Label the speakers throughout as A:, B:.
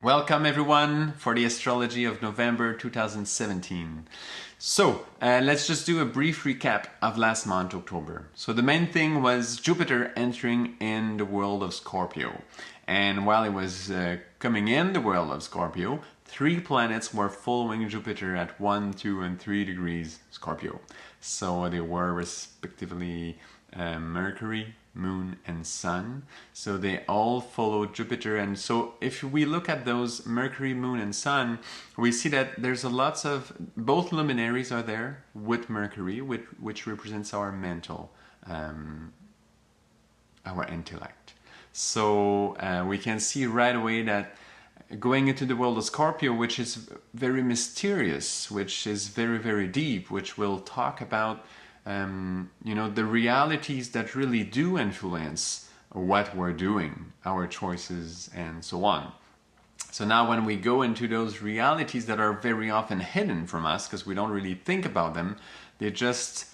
A: Welcome everyone for the astrology of November 2017. Let's just do a brief recap of last month, October. So the main thing was Jupiter entering in the world of Scorpio. And while it was coming in the world of Scorpio, three planets were following Jupiter at 1, 2, and 3 degrees Scorpio. So they were respectively Mercury, Moon, and Sun. So they all follow Jupiter. And so if we look at those Mercury, Moon, and Sun, we see that there's a lots of, both luminaries are there with Mercury, which represents our mental, our intellect. So we can see right away that going into the world of Scorpio, which is very mysterious, which is very, very deep, which will talk about the realities that really do influence what we're doing, our choices, and so on. So now when we go into those realities that are very often hidden from us, because we don't really think about them, they just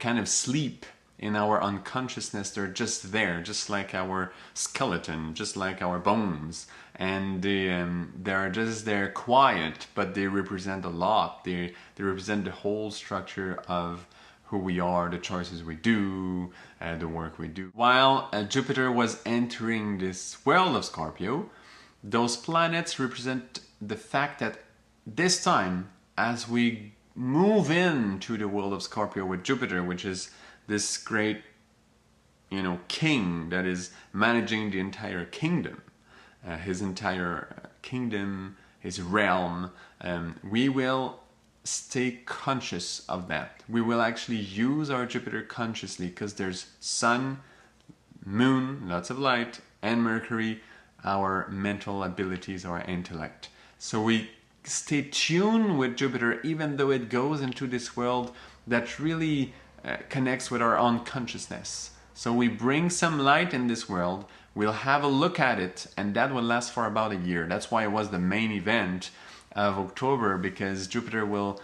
A: kind of sleep in our unconsciousness. They're just there, just like our skeleton, just like our bones. And they're just there quiet, but they represent a lot. They represent the whole structure of who we are, the choices we do, the work we do. While Jupiter was entering this world of Scorpio, those planets represent the fact that this time, as we move into the world of Scorpio with Jupiter, which is this great, king that is managing the entire kingdom, his entire kingdom, his realm, we will stay conscious of that. We will actually use our Jupiter consciously because there's Sun, Moon, lots of light, and Mercury, our mental abilities, our intellect. So we stay tuned with Jupiter even though it goes into this world that really connects with our unconsciousness. So we bring some light in this world, we'll have a look at it, and that will last for about a year. That's why it was the main event of October, because Jupiter will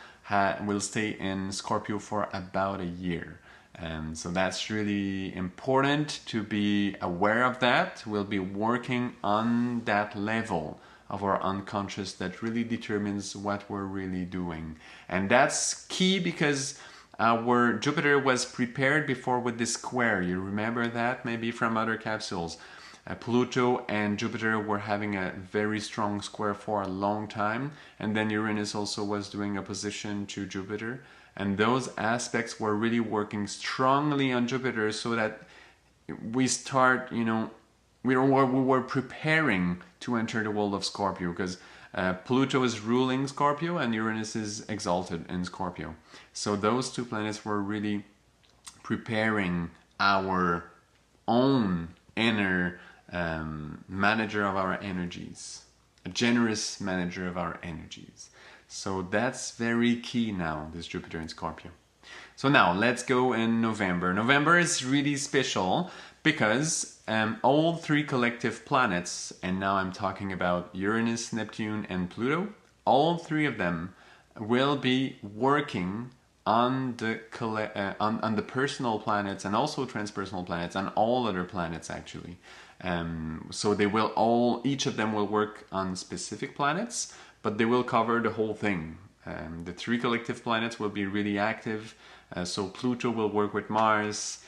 A: stay in Scorpio for about a year. So that's really important to be aware of that. We'll be working on that level of our unconscious that really determines what we're really doing. And that's key because our Jupiter was prepared before with this square. You remember that maybe from other capsules. Pluto and Jupiter were having a very strong square for a long time, and then Uranus also was doing opposition to Jupiter, and those aspects were really working strongly on Jupiter so that we start, we were preparing to enter the world of Scorpio, because Pluto is ruling Scorpio and Uranus is exalted in Scorpio. So those two planets were really preparing our own inner manager of our energies, a generous manager of our energies. So that's very key now, this Jupiter in Scorpio. So now let's go in November. November is really special because all three collective planets, and now I'm talking about Uranus, Neptune, and Pluto, all three of them will be working on the personal planets and also transpersonal planets and all other planets actually. So they will each of them will work on specific planets, but they will cover the whole thing. The three collective planets will be really active. So Pluto will work with Mars,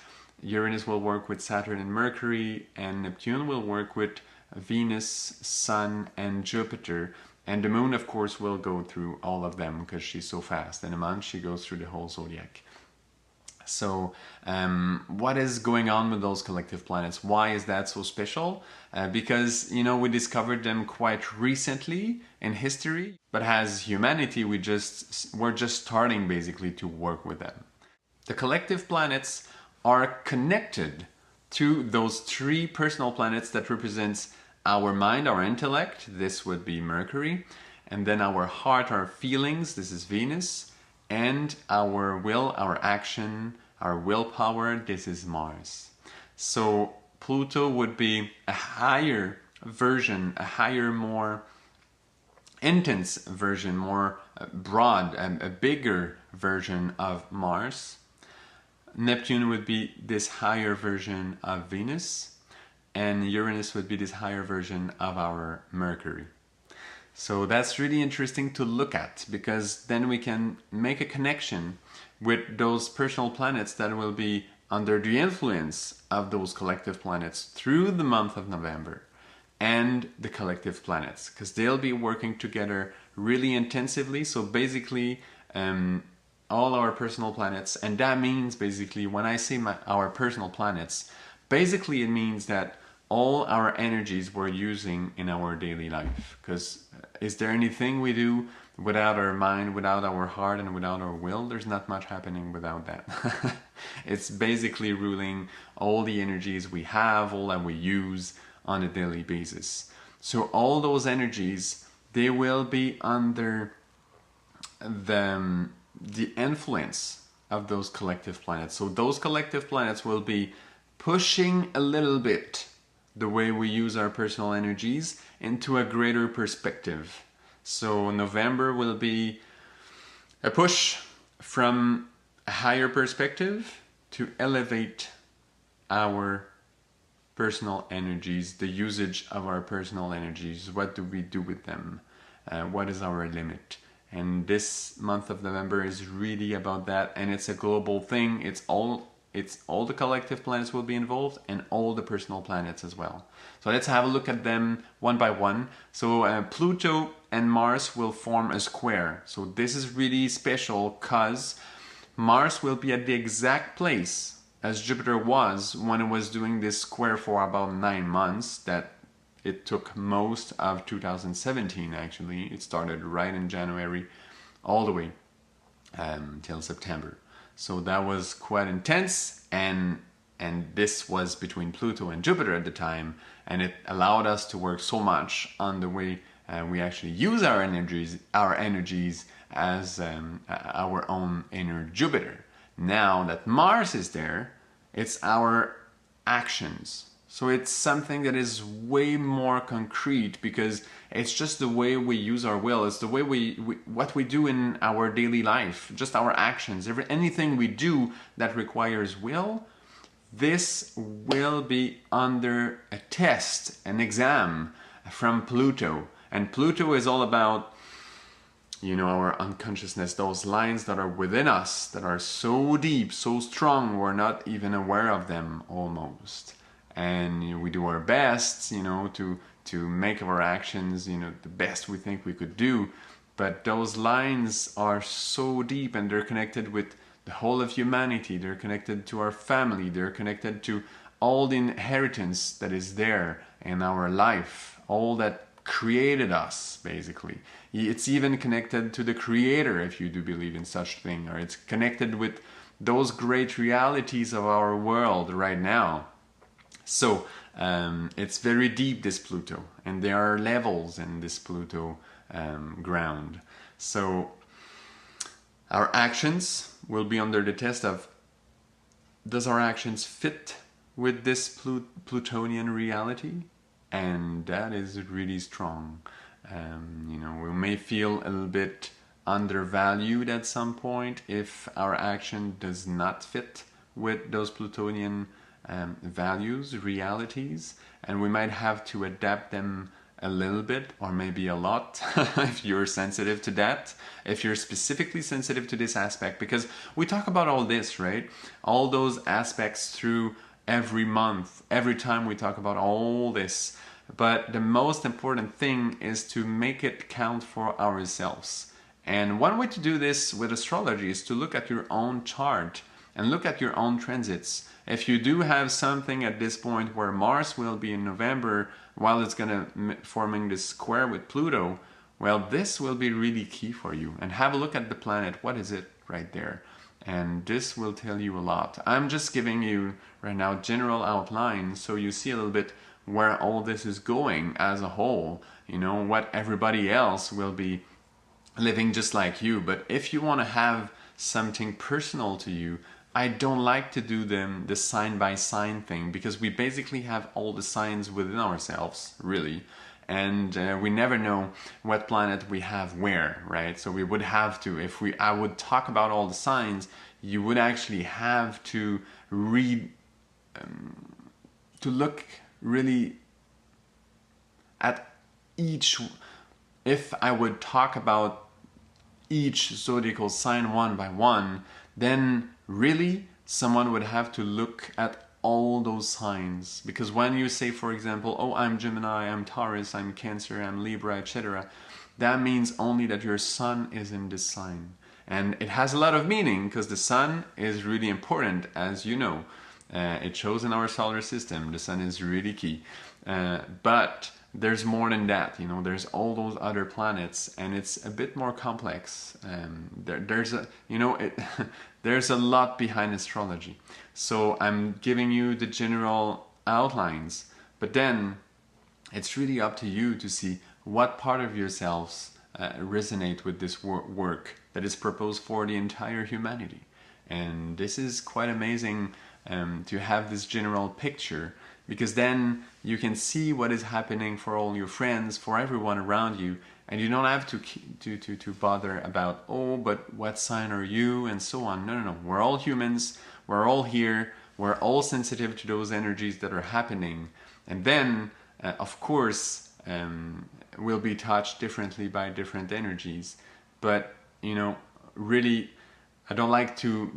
A: Uranus will work with Saturn and Mercury, and Neptune will work with Venus, Sun, and Jupiter. And the Moon, of course, will go through all of them because she's so fast. In a month, she goes through the whole zodiac. So what is going on with those collective planets? Why is that so special? Because, we discovered them quite recently in history, but as humanity, we're just starting basically to work with them. The collective planets are connected to those three personal planets that represents our mind, our intellect, this would be Mercury, and then our heart, our feelings, this is Venus, and our will, our action, our willpower, this is Mars. So Pluto would be a higher version, a higher, more intense version, more broad, a bigger version of Mars. Neptune would be this higher version of Venus, and Uranus would be this higher version of our Mercury. So that's really interesting to look at, because then we can make a connection with those personal planets that will be under the influence of those collective planets through the month of November, and the collective planets, because they'll be working together really intensively. So basically, all our personal planets, and that means basically, when I say our personal planets, basically it means that all our energies we're using in our daily life. Because is there anything we do without our mind, without our heart, and without our will? There's not much happening without that. It's basically ruling all the energies we have, all that we use on a daily basis. So all those energies, they will be under the influence of those collective planets. So those collective planets will be pushing a little bit the way we use our personal energies into a greater perspective. So November will be a push from a higher perspective to elevate our personal energies, the usage of our personal energies. What do we do with them? What is our limit? And this month of November is really about that, and it's a global thing. It's all the collective planets will be involved, and all the personal planets as well. So let's have a look at them one by one. So Pluto and Mars will form a square. So this is really special because Mars will be at the exact place as Jupiter was when it was doing this square for about 9 months. That it took most of 2017 actually. It started right in January all the way till September. So that was quite intense, and this was between Pluto and Jupiter at the time, and it allowed us to work so much on the way we actually use our energies as our own inner Jupiter. Now that Mars is there, it's our actions. So it's something that is way more concrete, because it's just the way we use our will. It's the way what we do in our daily life, just our actions. Anything we do that requires will, this will be under a test, an exam from Pluto. And Pluto is all about, our unconsciousness, those lines that are within us, that are so deep, so strong, we're not even aware of them almost. And we do our best, to make our actions, the best we think we could do. But those lines are so deep, and they're connected with the whole of humanity. They're connected to our family. They're connected to all the inheritance that is there in our life, all that created us, basically. It's even connected to the Creator, if you do believe in such thing, or it's connected with those great realities of our world right now. So it's very deep, this Pluto, and there are levels in this Pluto ground. So our actions will be under the test of, does our actions fit with this Plutonian reality? And that is really strong. We may feel a little bit undervalued at some point if our action does not fit with those Plutonian values, realities, and we might have to adapt them a little bit, or maybe a lot, if you're sensitive to that, if you're specifically sensitive to this aspect, because we talk about all this, right? All those aspects through every month, every time we talk about all this. But the most important thing is to make it count for ourselves. And one way to do this with astrology is to look at your own chart and look at your own transits. If you do have something at this point where Mars will be in November while it's gonna forming this square with Pluto, well, this will be really key for you. And have a look at the planet. What is it right there? And this will tell you a lot. I'm just giving you right now general outlines so you see a little bit where all this is going as a whole, what everybody else will be living just like you. But if you want to have something personal to you, I don't like to do the sign by sign thing, because we basically have all the signs within ourselves, really. And we never know what planet we have where, right? So we would have to, I would talk about all the signs, you would actually have to read, to look really at each if I would talk about each zodiacal sign one by one, then really someone would have to look at all those signs. Because when you say, for example, oh, I'm Gemini, I'm Taurus, I'm Cancer, I'm Libra, etc., that means only that your sun is in this sign. And it has a lot of meaning because the sun is really important, as you know. It shows in our solar system. The sun is really key. But there's more than that, you know. There's all those other planets, and it's a bit more complex. There's a, you know, there's a lot behind astrology. So I'm giving you the general outlines, but then it's really up to you to see what part of yourselves resonate with this work that is proposed for the entire humanity. And this is quite amazing to have this general picture, because then you can see what is happening for all your friends, for everyone around you, and you don't have to bother about, oh, but what sign are you, and so on. No, no, no. We're all humans. We're all here. We're all sensitive to those energies that are happening. And then, of course, we'll be touched differently by different energies. But, you know, really, I don't like to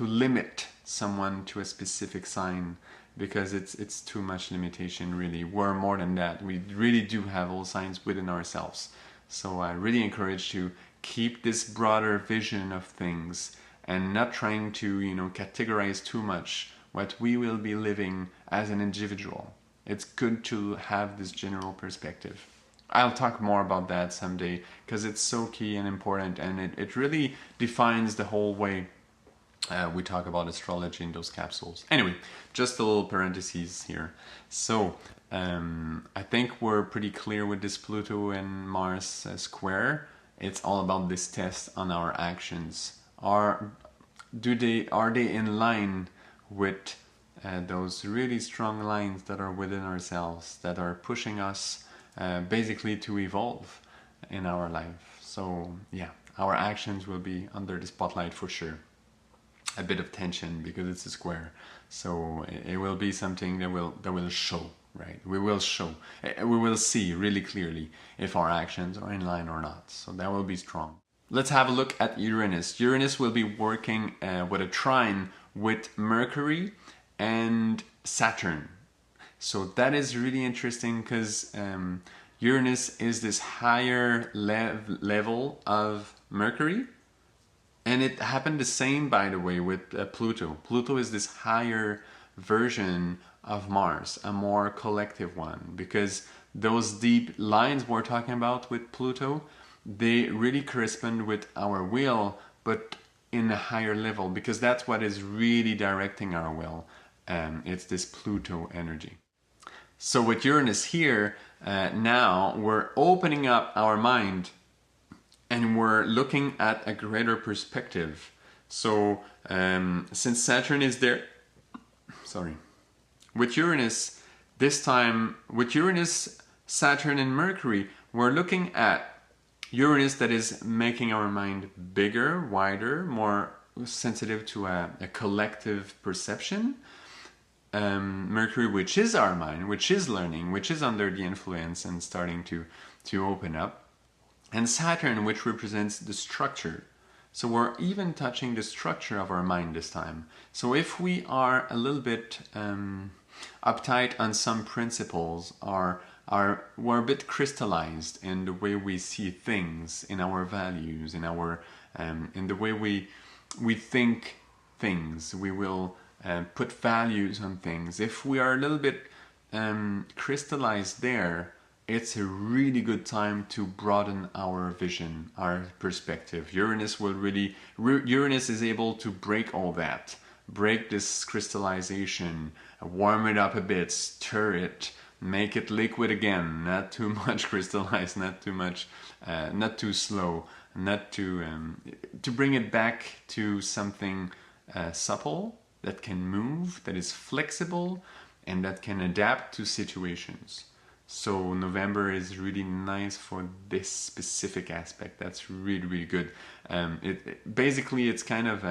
A: limit someone to a specific sign, because it's too much limitation, really. We're more than that. We really do have all signs within ourselves. So I really encourage to keep this broader vision of things and not trying to, you know, categorize too much what we will be living as an individual. It's good to have this general perspective. I'll talk more about that someday, because it's so key and important, and it really defines the whole way we talk about astrology in those capsules. Anyway, just a little parentheses here. So I think we're pretty clear with this Pluto and Mars square. It's all about this test on our actions. Are they in line with those really strong lines that are within ourselves, that are pushing us basically to evolve in our life? So yeah, our actions will be under the spotlight for sure. A bit of tension because it's a square, so it will be something that will show, right? We will see really clearly if our actions are in line or not. So that will be strong. Let's have a look at Uranus. Uranus will be working with a trine with Mercury and Saturn. So that is really interesting, because Uranus is this higher level of Mercury. And it happened the same, by the way, with Pluto. Pluto is this higher version of Mars, a more collective one, because those deep lines we're talking about with Pluto, they really correspond with our will, but in a higher level, because that's what is really directing our will. It's this Pluto energy. So with Uranus here, now we're opening up our mind, and we're looking at a greater perspective. So since Saturn is there, with Uranus, this time with Uranus, Saturn and Mercury, we're looking at Uranus that is making our mind bigger, wider, more sensitive to a collective perception. Mercury, which is our mind, which is learning, which is under the influence and starting to open up. And Saturn, which represents the structure. So we're even touching the structure of our mind this time. So if we are a little bit uptight on some principles, we're a bit crystallized in the way we see things, in our values, in the way we think things. We will put values on things. If we are a little bit crystallized there, it's a really good time to broaden our vision, our perspective. Uranus is able to break all that, break this crystallization, warm it up a bit, stir it, make it liquid again, not too much crystallized, not too much, not too slow, not to bring it back to something supple, that can move, that is flexible, and that can adapt to situations. So November is really nice for this specific aspect. That's really, really good. Basically, it's kind of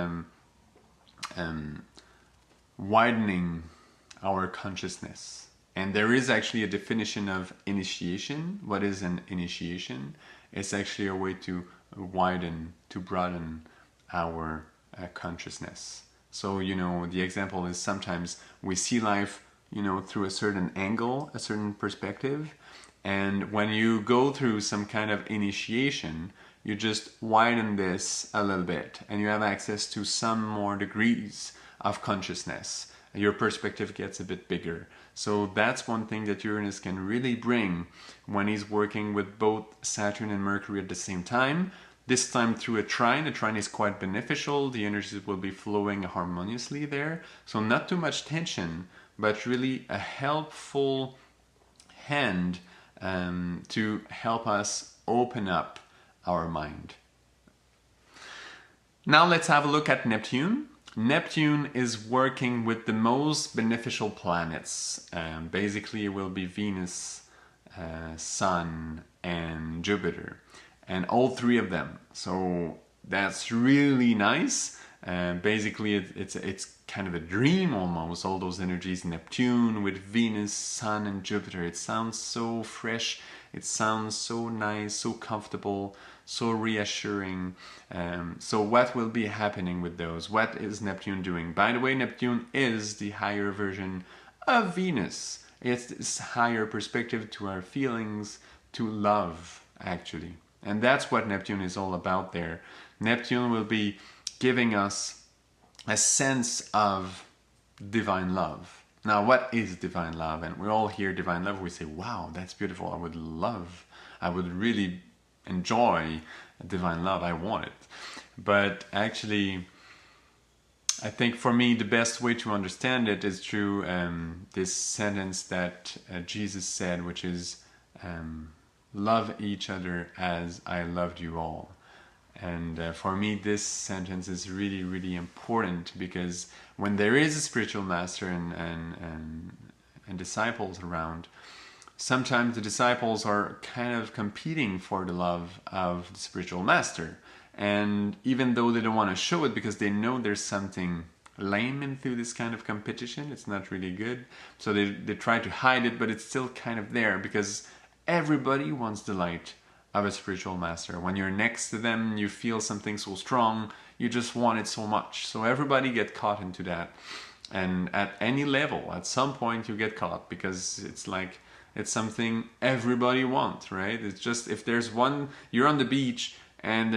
A: widening our consciousness. And there is actually a definition of initiation. What is an initiation? It's actually a way to widen, to broaden our consciousness. So, you know, the example is sometimes we see life, you know, through a certain angle, a certain perspective. And when you go through some kind of initiation, you just widen this a little bit and you have access to some more degrees of consciousness. Your perspective gets a bit bigger. So that's one thing that Uranus can really bring when he's working with both Saturn and Mercury at the same time. This time through a trine. A trine is quite beneficial. The energies will be flowing harmoniously there. So not too much tension, but really a helpful hand to help us open up our mind. Now let's have a look at Neptune. Neptune is working with the most beneficial planets. Basically, it will be Venus, Sun, and Jupiter, and all three of them. So that's really nice. Basically, it's kind of a dream almost. All those energies, Neptune with Venus, Sun, and Jupiter. It sounds so fresh. It sounds so nice, so comfortable, so reassuring. So what will be happening with those? What is Neptune doing? By the way, Neptune is the higher version of Venus. It's this higher perspective to our feelings, to love, actually. And that's what Neptune is all about there. Neptune will be giving us a sense of divine love. Now, what is divine love? And we all hear divine love, we say, wow, that's beautiful. I would really enjoy divine love. I want it. But actually, I think for me, the best way to understand it is through this sentence that Jesus said, which is, love each other as I loved you all. And for me, this sentence is really, really important, because when there is a spiritual master and disciples around, sometimes the disciples are kind of competing for the love of the spiritual master. And even though they don't want to show it because they know there's something lame into this kind of competition, it's not really good. So they try to hide it, but it's still kind of there because everybody wants the light of a spiritual master. When you're next to them, you feel something so strong, you just want it so much. So everybody get caught into that. And at any level, at some point you get caught, because it's like, it's something everybody wants, right? It's just, if there's one, you're on the beach and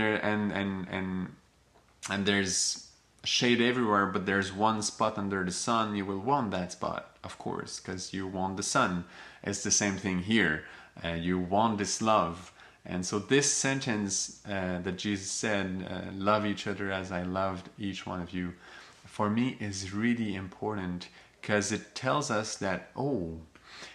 A: there's shade everywhere, but there's one spot under the sun, you will want that spot, of course, because you want the sun. It's the same thing here. You want this love. And so this sentence that Jesus said, love each other as I loved each one of you, for me is really important, because it tells us that, oh,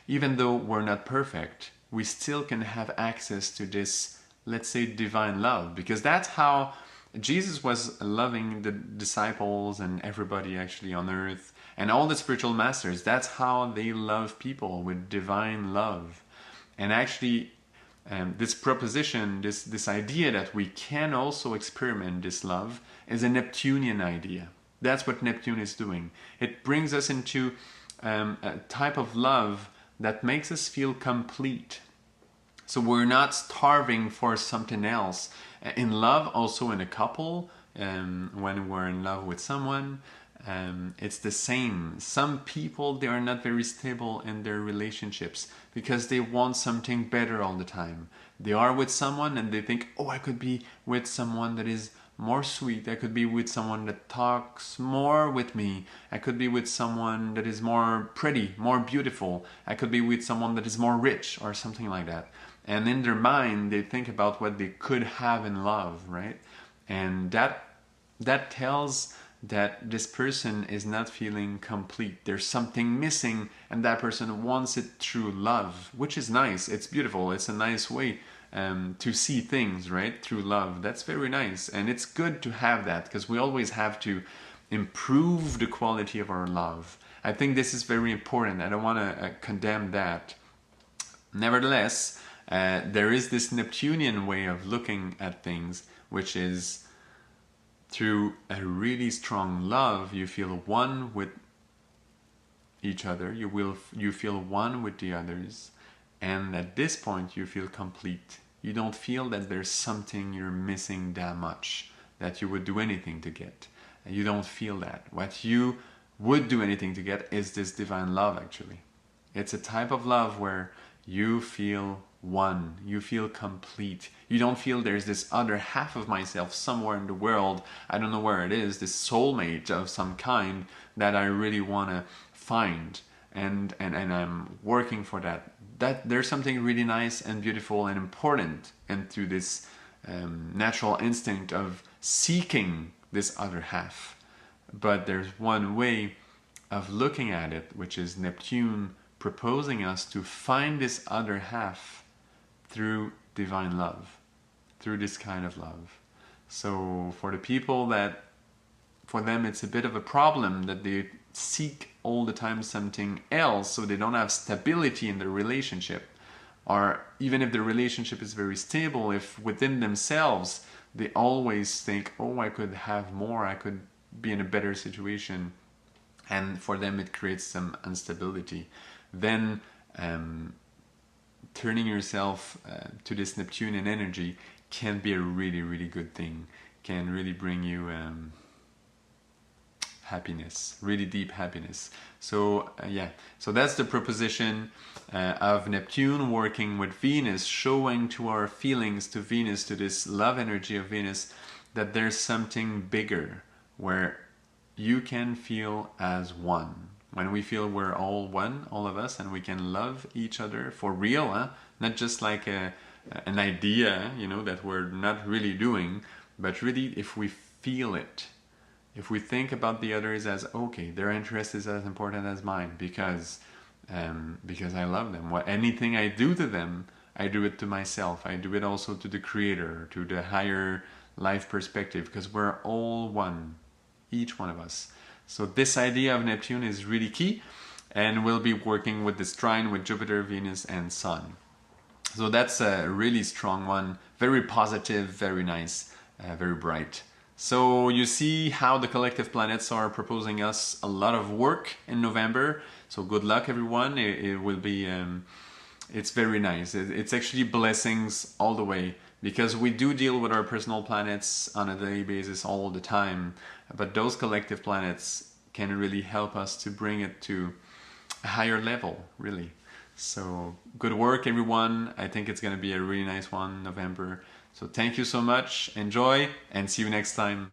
A: even though we're not perfect, we still can have access to this, let's say, divine love, because that's how Jesus was loving the disciples and everybody actually on earth, and all the spiritual masters. That's how they love people, with divine love. And actually, this proposition, this idea that we can also experiment this love, is a Neptunian idea. That's what Neptune is doing. It brings us into a type of love that makes us feel complete. So we're not starving for something else. In love, also in a couple, when we're in love with someone, it's the same. Some people, they are not very stable in their relationships because they want something better all the time. They are with someone and they think, oh, I could be with someone that is more sweet. I could be with someone that talks more with me. I could be with someone that is more pretty, more beautiful. I could be with someone that is more rich, or something like that. And in their mind, they think about what they could have in love, right? And that tells that this person is not feeling complete. There's something missing, and that person wants it through love, which is nice. It's beautiful. It's a nice way to see things, right? Through love. That's very nice. And it's good to have that, because we always have to improve the quality of our love. I think this is very important. I don't want to condemn that. Nevertheless, there is this Neptunian way of looking at things, which is through a really strong love, you feel one with each other. You feel one with the others, and at this point you feel complete. You don't feel that there's something you're missing that much that you would do anything to get. And you don't feel that. What you would do anything to get is this divine love, actually. It's a type of love where you feel one, you feel complete. You don't feel there's this other half of myself somewhere in the world, I don't know where it is, this soulmate of some kind that I really want to find, and I'm working for that. That there's something really nice and beautiful and important into this natural instinct of seeking this other half. But there's one way of looking at it, which is Neptune proposing us to find this other half through divine love, through this kind of love. So for the people that, for them it's a bit of a problem that they seek all the time something else, so they don't have stability in their relationship, or even if the relationship is very stable, if within themselves they always think, oh, I could have more, I could be in a better situation, and for them it creates some instability, then turning yourself to this Neptunian energy can be a really, really good thing, can really bring you happiness, really deep happiness. So yeah, so that's the proposition of Neptune working with Venus, showing to our feelings, to Venus, to this love energy of Venus, that there's something bigger where you can feel as one. When we feel we're all one, all of us, and we can love each other for real, huh? Not just like an idea, you know, that we're not really doing, but really if we feel it, if we think about the others as, okay, their interest is as important as mine because I love them. Anything I do to them, I do it to myself. I do it also to the Creator, to the higher life perspective, because we're all one, each one of us. So this idea of Neptune is really key, and we'll be working with this trine with Jupiter, Venus, and Sun. So that's a really strong one, very positive, very nice, very bright. So you see how the collective planets are proposing us a lot of work in November. So good luck, everyone. It will be, it's very nice. It's actually blessings all the way, because we do deal with our personal planets on a daily basis all the time. But those collective planets can really help us to bring it to a higher level, really. So good work, everyone. I think it's going to be a really nice one, November. So thank you so much. Enjoy and see you next time.